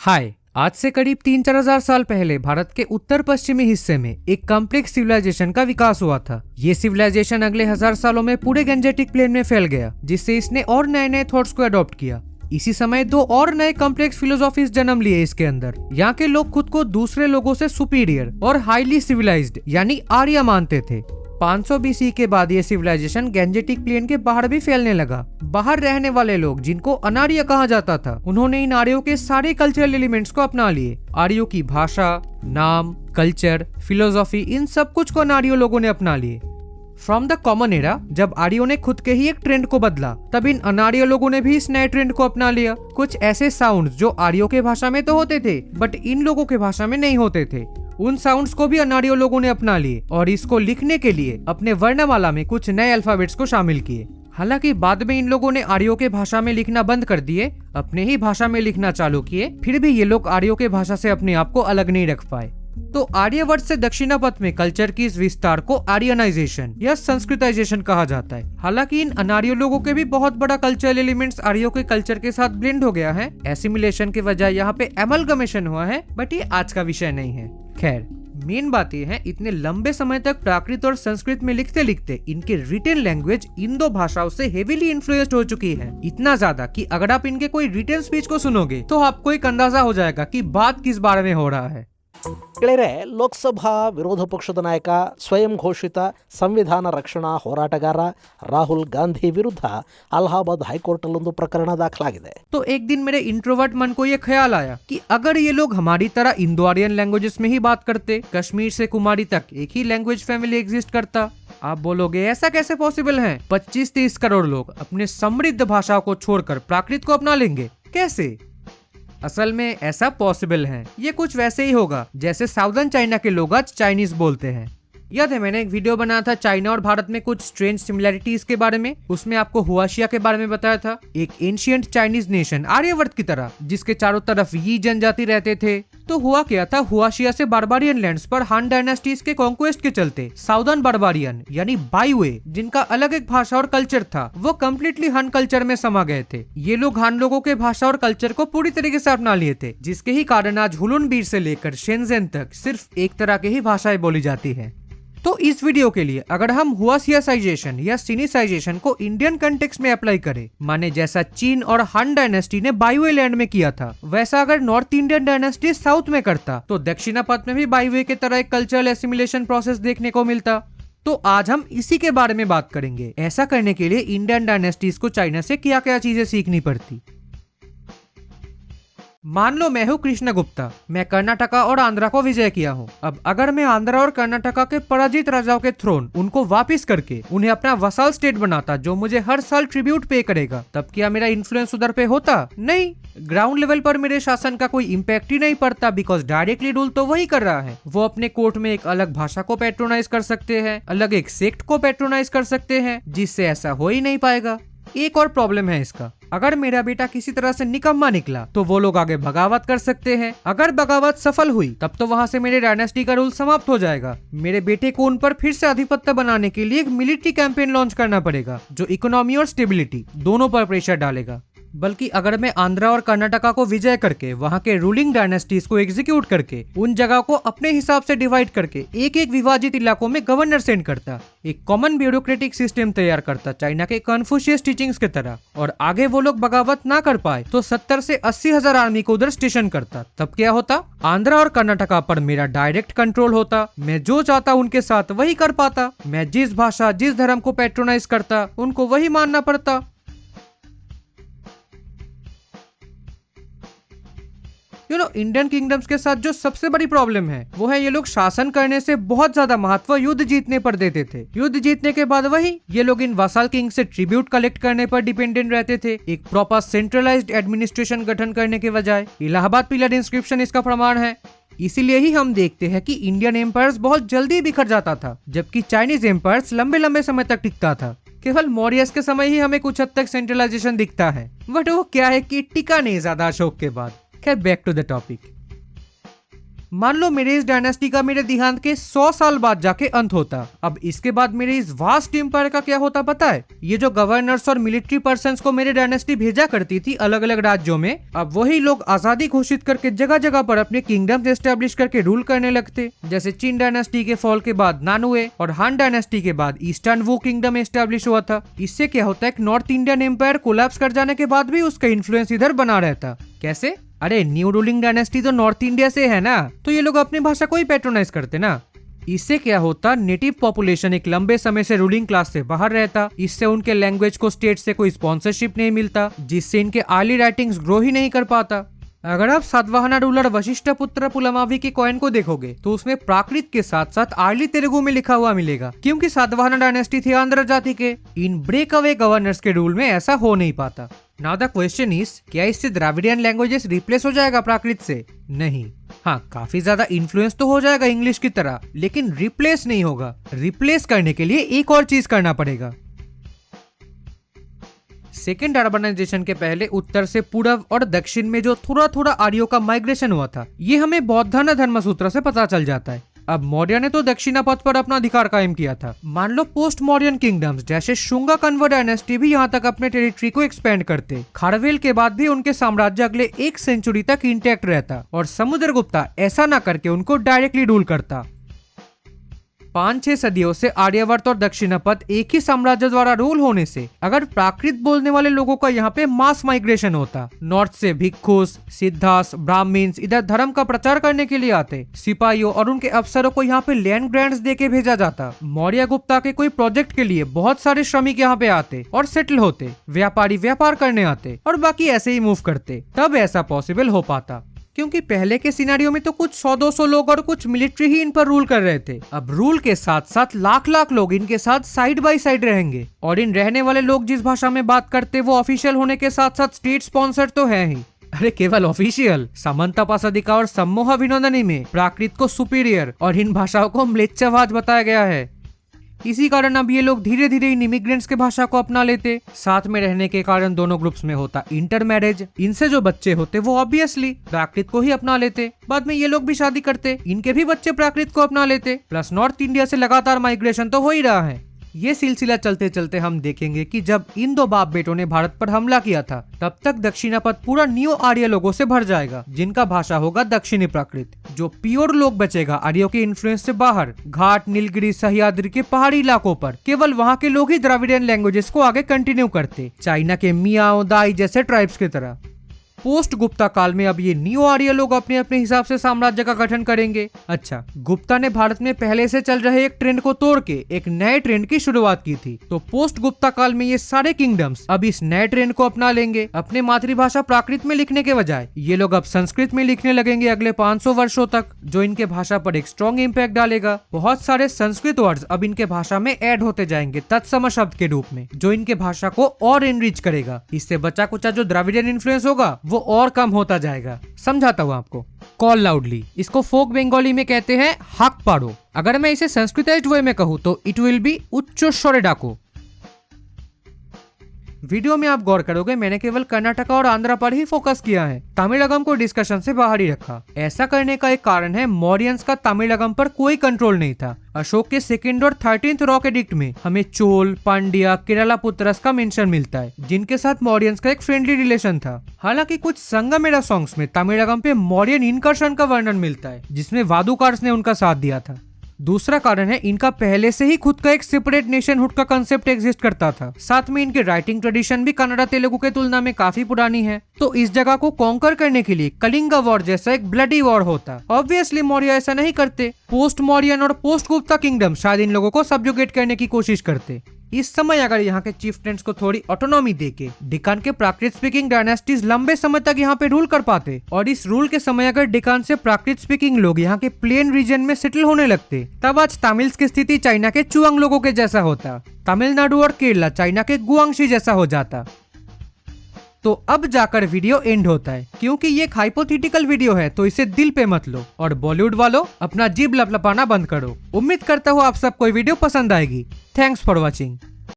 हाय। आज से करीब 3-4 हजार साल पहले भारत के उत्तर पश्चिमी हिस्से में एक कॉम्प्लेक्स सिविलाइजेशन का विकास हुआ था। ये सिविलाइजेशन अगले 1000 सालों में पूरे गैंजेटिक प्लेन में फैल गया, जिससे इसने और नए नए थॉट्स को अडॉप्ट किया। इसी समय दो और नए कॉम्प्लेक्स फिलोसॉफीज जन्म लिए इसके अंदर। यहाँ के लोग खुद को दूसरे लोगों से सुपीरियर और हाईली सिविलाइज्ड यानी आर्य मानते थे। 500 BC के बाद ये सिविलाइजेशन गैंजेटिक प्लेन के बाहर भी फैलने लगा। बाहर रहने वाले लोग, जिनको अनार्य कहा जाता था, उन्होंने इन आर्यों के सारे कल्चरल एलिमेंट्स को अपना लिए। आर्यों की भाषा, नाम, कल्चर, फिलोसॉफी, इन सब कुछ को अनार्य लोगों ने अपना लिए। फ्रॉम द कॉमन एरा, जब आर्यों ने खुद के ही एक ट्रेंड को बदला, तब इन अनार्य लोगों ने भी इस नए ट्रेंड को अपना लिया। कुछ ऐसे साउंड्स जो आर्यों के भाषा में तो होते थे बट इन लोगों के भाषा में नहीं होते थे, उन साउंड्स को भी अनार्य लोगों ने अपना लिए और इसको लिखने के लिए अपने वर्णमाला में कुछ नए अल्फाबेट्स को शामिल किए। हालांकि बाद में इन लोगों ने आर्यों के भाषा में लिखना बंद कर दिए, अपने ही भाषा में लिखना चालू किए। फिर भी ये लोग आर्यों के भाषा से अपने आप को अलग नहीं रख पाए। तो आर्यवर्त से दक्षिणापथ में कल्चर की इस विस्तार को आर्यनाइजेशन या संस्कृताइजेशन कहा जाता है। हालांकि इन अनार्य लोगों के भी बहुत बड़ा कल्चरल एलिमेंट्स आर्यों के कल्चर के साथ ब्लेंड हो गया है। एसिमिलेशन के बजाय यहाँ पे एमलगमेशन हुआ है, बट ये आज का विषय नहीं है। खैर, मेन बात यह है, इतने लंबे समय तक प्राकृत और संस्कृत में लिखते लिखते इनके रिटन लैंग्वेज इन दो भाषाओं से हेवीली इन्फ्लुएंस्ड हो चुकी है। इतना ज्यादा कि अगर आप इनके कोई रिटन स्पीच को सुनोगे तो आपको एक अंदाजा हो जाएगा कि बात किस बारे में हो रहा है। ಗೆಳೆಯರೆ, ಲೋಕಸಭಾ ವಿರೋಧ ಪಕ್ಷದ ನಾಯಕ ಸ್ವಯಂ ಘೋಷಿತ ಸಂವಿಧಾನ ರಕ್ಷಣಾ ಹೋರಾಟಗಾರ ರಾಹುಲ್ ಗಾಂಧಿ ವಿರುದ್ಧ ಅಲಹಾಬಾದ್ ಹೈಕೋರ್ಟಲ್ಲೊಂದು ಪ್ರಕರಣ ದಾಖಲಾಗಿದೆ। तो एक दिन मेरे इंट्रोवर्ट मन को ये ख्याल आया कि अगर ये लोग हमारी तरह इंडो आर्यन लैंग्वेजेस में ही बात करते, कश्मीर से कुमारी तक एक ही लैंग्वेज फैमिली एग्जिस्ट करता। आप बोलोगे ऐसा कैसे पॉसिबल है? 25-30 करोड़ लोग अपने समृद्ध भाषा को छोड़कर प्राकृत को अपना लेंगे, कैसे? असल में ऐसा पॉसिबल है। ये कुछ वैसे ही होगा जैसे साउदर्न चाइना के लोग आज चाइनीज बोलते हैं। याद है, मैंने एक वीडियो बनाया था चाइना और भारत में कुछ स्ट्रेंज सिमिलैरिटीज के बारे में। उसमें आपको हुआशिया के बारे में बताया था, एक एंशिएंट चाइनीज नेशन आर्यवर्त की तरह, जिसके चारों तरफ यी जनजाति रहते थे। तो हुआ क्या था, हुआशिया से बारबारियन लैंड्स पर हान डायनेस्टीज के कॉन्क्वेस्ट के चलते साउदर्न बारबारियन यानी बाईवे, जिनका अलग एक भाषा और कल्चर था, वो कम्प्लीटली हान कल्चर में समा गए थे। ये लोग हान लोगों के भाषा और कल्चर को पूरी तरीके से अपना लिए थे, जिसके ही कारण आज हुलुन बीर से लेकर शेनजेन तक सिर्फ एक तरह की ही भाषाएं बोली जाती है। तो इस वीडियो के लिए अगर हम हुआसियासाइजेशन या सिनिसाइजेशन को इंडियन कंटेक्स्ट में अप्लाई करें, माने जैसा चीन और हान डायनेस्टी ने बाईवे लैंड में किया था, वैसा अगर नॉर्थ इंडियन डायनेस्टी साउथ में करता, तो दक्षिणापथ में भी बाईवे के तरह एक कल्चरल एसिमिलेशन प्रोसेस देखने को मिलता। तो आज हम इसी के बारे में बात करेंगे। ऐसा करने के लिए इंडियन डायनेस्टीज को चाइना से क्या क्या चीजें सीखनी पड़ती। मान लो मैं हूँ कृष्ण गुप्ता, मैं कर्नाटका और आंध्रा को विजय किया हूँ। अब अगर मैं आंध्रा और कर्नाटका के पराजित राजाओं के थ्रोन उनको वापस करके उन्हें अपना वसाल स्टेट बनाता, जो मुझे हर साल ट्रिब्यूट पे करेगा, तब क्या मेरा इन्फ्लुएंस उधर पे होता? नहीं, ग्राउंड लेवल पर मेरे शासन का कोई इम्पैक्ट ही नहीं पड़ता, बिकॉज डायरेक्टली रूल तो वही कर रहा है। वो अपने कोर्ट में एक अलग भाषा को पैट्रोनाइज कर सकते हैं, अलग एक सेक्ट को पैट्रोनाइज कर सकते हैं, जिससे ऐसा हो ही नहीं पाएगा। एक और प्रॉब्लम है इसका, अगर मेरा बेटा किसी तरह से निकम्मा निकला तो वो लोग आगे बगावत कर सकते हैं। अगर बगावत सफल हुई तब तो वहां से मेरे डायनेस्टी का रूल समाप्त हो जाएगा। मेरे बेटे को उन पर फिर से आधिपत्य बनाने के लिए एक मिलिट्री कैंपेन लॉन्च करना पड़ेगा, जो इकोनॉमी और स्टेबिलिटी दोनों पर प्रेशर डालेगा। बल्कि अगर मैं आंध्रा और कर्नाटका को विजय करके वहां के रूलिंग डायनेस्टीज को एग्जीक्यूट करके उन जगह को अपने हिसाब से डिवाइड करके एक एक विभाजित इलाकों में गवर्नर सेंड करता, एक कॉमन ब्यूरोक्रेटिक सिस्टम तैयार करता चाइना के कन्फ्यूशियस टीचिंग्स की तरह, और आगे वो लोग बगावत ना कर पाए तो 70 से 80 हजार आर्मी को उधर स्टेशन करता, तब क्या होता? आंध्रा और कर्नाटका पर मेरा डायरेक्ट कंट्रोल होता। मैं जो चाहता उनके साथ वही कर पाता। मैं जिस भाषा जिस धर्म को पैट्रोनाइज करता उनको वही मानना पड़ता। इंडियन किंगडम्स के साथ जो सबसे बड़ी प्रॉब्लम है वो है, ये लोग शासन करने से बहुत ज्यादा महत्व युद्ध जीतने पर देते थे। युद्ध जीतने के बाद वही ये लोग इन वसाल किंग से ट्रिब्यूट कलेक्ट करने पर डिपेंडेंट रहते थे, एक प्रॉपर सेंट्रलाइज्ड एडमिनिस्ट्रेशन गठन करने के बजाय। इलाहाबाद पिलर इंस्क्रिप्शन इसका प्रमाण है। इसीलिए ही हम देखते हैं कि इंडियन एम्पायर्स बहुत जल्दी बिखर जाता था, जबकि चाइनीज एम्पायर्स लंबे लंबे समय तक टिकता था। केवल मौर्यस के समय ही हमें कुछ हद तक सेंट्रलाइजेशन दिखता है, बट वो क्या है कि टिका नहीं ज्यादा अशोक के बाद। Back to the topic. मान लो मेरे इस डायनेस्टी का मेरे देहांत के 100 साल बाद जाके अंत होता। अब इसके बाद मेरे इस वास्ट एम्पायर का क्या होता पता है? ये जो गवर्नर्स और मिलिट्री पर्सन्स को मेरे डायनेस्टी भेजा करती थी अलग अलग राज्यों में, अब वही लोग आजादी घोषित करके जगह जगह पर अपने किंगडम्स एस्टेब्लिश करके रूल करने लगते। जैसे चिन डायनेस्टी के फॉल के बाद नानुए और हान डायनेस्टी के बाद ईस्टर्न वू किंगडम एस्टेब्लिश हुआ था। इससे क्या होता है, नॉर्थ इंडियन एम्पायर कोलैप्स कर जाने के बाद भी उसका इन्फ्लुएंस इधर बना रहता। कैसे? अरे न्यू रूलिंग डायनेस्टी तो नॉर्थ इंडिया से है ना, तो ये लोग अपनी भाषा को ही पैट्रोनाइज करते ना। इससे क्या होता, नेटिव पॉपुलेशन एक लंबे समय से रूलिंग क्लास से बाहर रहता। इससे उनके लैंग्वेज को स्टेट से कोई स्पॉन्सरशिप नहीं मिलता, जिससे इनके अर्ली राइटिंग्स ग्रो ही नहीं कर पाता। अगर आप सातवाहना रूलर वशिष्ठपुत्र पुलमावी के कॉइन को देखोगे तो उसमें प्राकृत के साथ साथ अर्ली तेलुगु में लिखा हुआ मिलेगा, क्योंकि सातवाहना डायनेस्टी थी आंध्र जाति के। इन ब्रेक अवे गवर्नर्स के रूल में ऐसा हो नहीं पाता। नाउ द क्वेश्चन इज, क्या इससे द्राविडियन लैंग्वेजेस रिप्लेस हो जाएगा प्राकृत से? नहीं। हाँ, काफी ज्यादा इन्फ्लुएंस तो हो जाएगा इंग्लिश की तरह, लेकिन रिप्लेस नहीं होगा। रिप्लेस करने के लिए एक और चीज करना पड़ेगा। सेकेंड अर्बनाइजेशन के पहले उत्तर से पूर्व और दक्षिण में जो थोड़ा थोड़ा आर्यों का माइग्रेशन हुआ था, ये हमें बौद्धाना धर्मसूत्र से पता चल जाता है। अब मौर्य ने तो दक्षिणापथ पर अपना अधिकार कायम किया था। मान लो पोस्ट मौर्यन किंगडम्स जैसे शुंगा कन्वर डायनेस्टी भी यहाँ तक अपने टेरिटरी को एक्सपेंड करते। खारवेल के बाद भी उनके साम्राज्य अगले 1 सेंचुरी तक इंटैक्ट रहता और समुद्रगुप्ता ऐसा न करके उनको डायरेक्टली रूल करता। 5-6 सदियों से आर्यावर्त और दक्षिणापथ एक ही साम्राज्य द्वारा रूल होने से अगर प्राकृत बोलने वाले लोगों का यहाँ पे मास माइग्रेशन होता, नॉर्थ से भिक्षुस, सिद्धास, ब्राह्मण्स इधर धर्म का प्रचार करने के लिए आते। सिपाहियों और उनके अफसरों को यहाँ पे लैंड ग्रांट्स देके भेजा जाता। मौर्य गुप्ता के कोई प्रोजेक्ट के लिए बहुत सारे श्रमिक यहाँ पे आते और सेटल होते। व्यापारी व्यापार करने आते और बाकी ऐसे ही मूव करते। तब ऐसा पॉसिबल हो पाता, क्योंकि पहले के सिनेरियो में तो कुछ 100-200 लोग और कुछ मिलिट्री ही इन पर रूल कर रहे थे। अब रूल के साथ साथ लाख लाख लोग इनके साथ साइड बाय साइड रहेंगे, और इन रहने वाले लोग जिस भाषा में बात करते वो ऑफिशियल होने के साथ साथ स्टेट स्पॉन्सर्ड तो है ही। अरे केवल ऑफिशियल, समंतपासदिका और सम्मोह विनोदनी में प्राकृत को सुपीरियर और इन भाषाओं को म्लेच्छभाषा बताया गया है। इसी कारण अब ये लोग धीरे धीरे इन इमिग्रेंट्स के भाषा को अपना लेते। साथ में रहने के कारण दोनों ग्रुप्स में होता इंटरमैरेज। इनसे जो बच्चे होते वो ऑब्वियसली प्राकृत को ही अपना लेते। बाद में ये लोग भी शादी करते, इनके भी बच्चे प्राकृत को अपना लेते। प्लस नॉर्थ इंडिया से लगातार माइग्रेशन तो हो ही रहा है। ये सिलसिला चलते चलते हम देखेंगे कि जब इन दो बाप बेटों ने भारत पर हमला किया था, तब तक दक्षिणापथ पूरा न्यू आर्य लोगों से भर जाएगा, जिनका भाषा होगा दक्षिणी प्राकृत। जो प्योर लोग बचेगा आर्यों के इन्फ्लुएंस से बाहर, घाट, नीलगिरी, सह्याद्री के पहाड़ी इलाकों पर केवल वहाँ के लोग ही द्रविडियन लैंग्वेजेस को आगे कंटिन्यू करते, चाइना के मियाओ, दाई जैसे ट्राइब्स की तरह। पोस्ट गुप्ता काल में अब ये न्यू आर्य लोग अपने अपने हिसाब से साम्राज्य का गठन करेंगे। अच्छा, गुप्ता ने भारत में पहले से चल रहे एक ट्रेंड को तोड़ के एक नए ट्रेंड की शुरुआत की थी। तो पोस्ट गुप्ता काल में ये सारे किंगडम्स अब इस नए ट्रेंड को अपना लेंगे। अपने मातृभाषा प्राकृत में लिखने के बजाय ये लोग अब संस्कृत में लिखने लगेंगे अगले 500 वर्षों तक, जो इनके भाषा पर एक स्ट्रॉन्ग इम्पैक्ट डालेगा। बहुत सारे संस्कृत वर्ड्स अब इनके भाषा में ऐड होते जाएंगे तत्सम शब्द के रूप में, जो इनके भाषा को और एनरिच करेगा। इससे बचा कुचा जो द्रविडियन इन्फ्लुएंस होगा वो और कम होता जाएगा। समझाता हूँ आपको। कॉल लाउडली, इसको फोक बंगाली में कहते हैं हाक पाड़ो। अगर मैं इसे संस्कृताइज्ड वे में कहूँ तो इट विल बी उच्चस्वरे डाको। वीडियो में आप गौर करोगे मैंने केवल कर्नाटका और आंध्रा पर ही फोकस किया है, तमिलगम को डिस्कशन से बाहर ही रखा। ऐसा करने का एक कारण है मौर्यंस का तमिलगम पर कोई कंट्रोल नहीं था। अशोक के 2nd और 13th रॉक एडिक्ट में हमें चोल, पांड्या, केरला पुत्रस का मेंशन मिलता है, जिनके साथ मौर्यंस का एक फ्रेंडली रिलेशन था। हालांकि कुछ संगमेरा सॉन्ग्स में तमिलगम पे मौर्यन इनकर्षण का वर्णन मिलता है, जिसमें वादुकार्स ने उनका साथ दिया था। दूसरा कारण है इनका पहले से ही खुद का एक सेपरेट नेशनहुड का कंसेप्ट एग्जिस्ट करता था। साथ में इनके राइटिंग ट्रेडिशन भी कन्नड़ा तेलुगु के तुलना में काफी पुरानी है। तो इस जगह को कॉन्कर करने के लिए कलिंगा वॉर जैसा एक ब्लडी वॉर होता। ऑब्वियसली मौर्य ऐसा नहीं करते। पोस्ट मौर्यन और पोस्ट गुप्ता किंगडम शायद इन लोगों को सब्जुगेट करने की कोशिश करते। इस समय अगर यहाँ के चीफ्टेंट्स को थोड़ी ऑटोनॉमी देके डेक्कन के प्राकृत स्पीकिंग डायनेस्टीज लंबे समय तक यहाँ पे रूल कर पाते, और इस रूल के समय अगर डेक्कन से प्राकृत स्पीकिंग लोग यहाँ के प्लेन रीजन में सेटल होने लगते, तब आज तमिल्स की स्थिति चाइना के चुआंग लोगों के जैसा होता। तमिलनाडु और केरला चाइना के गुआंगशी जैसा हो जाता। तो अब जाकर वीडियो एंड होता है, क्योंकि ये एक हाइपोथेटिकल वीडियो है, तो इसे दिल पे मत लो। और बॉलीवुड वालों अपना जीभ लपलपाना बंद करो। उम्मीद करता हूँ आप सबको वीडियो पसंद आएगी। Thanks for watching.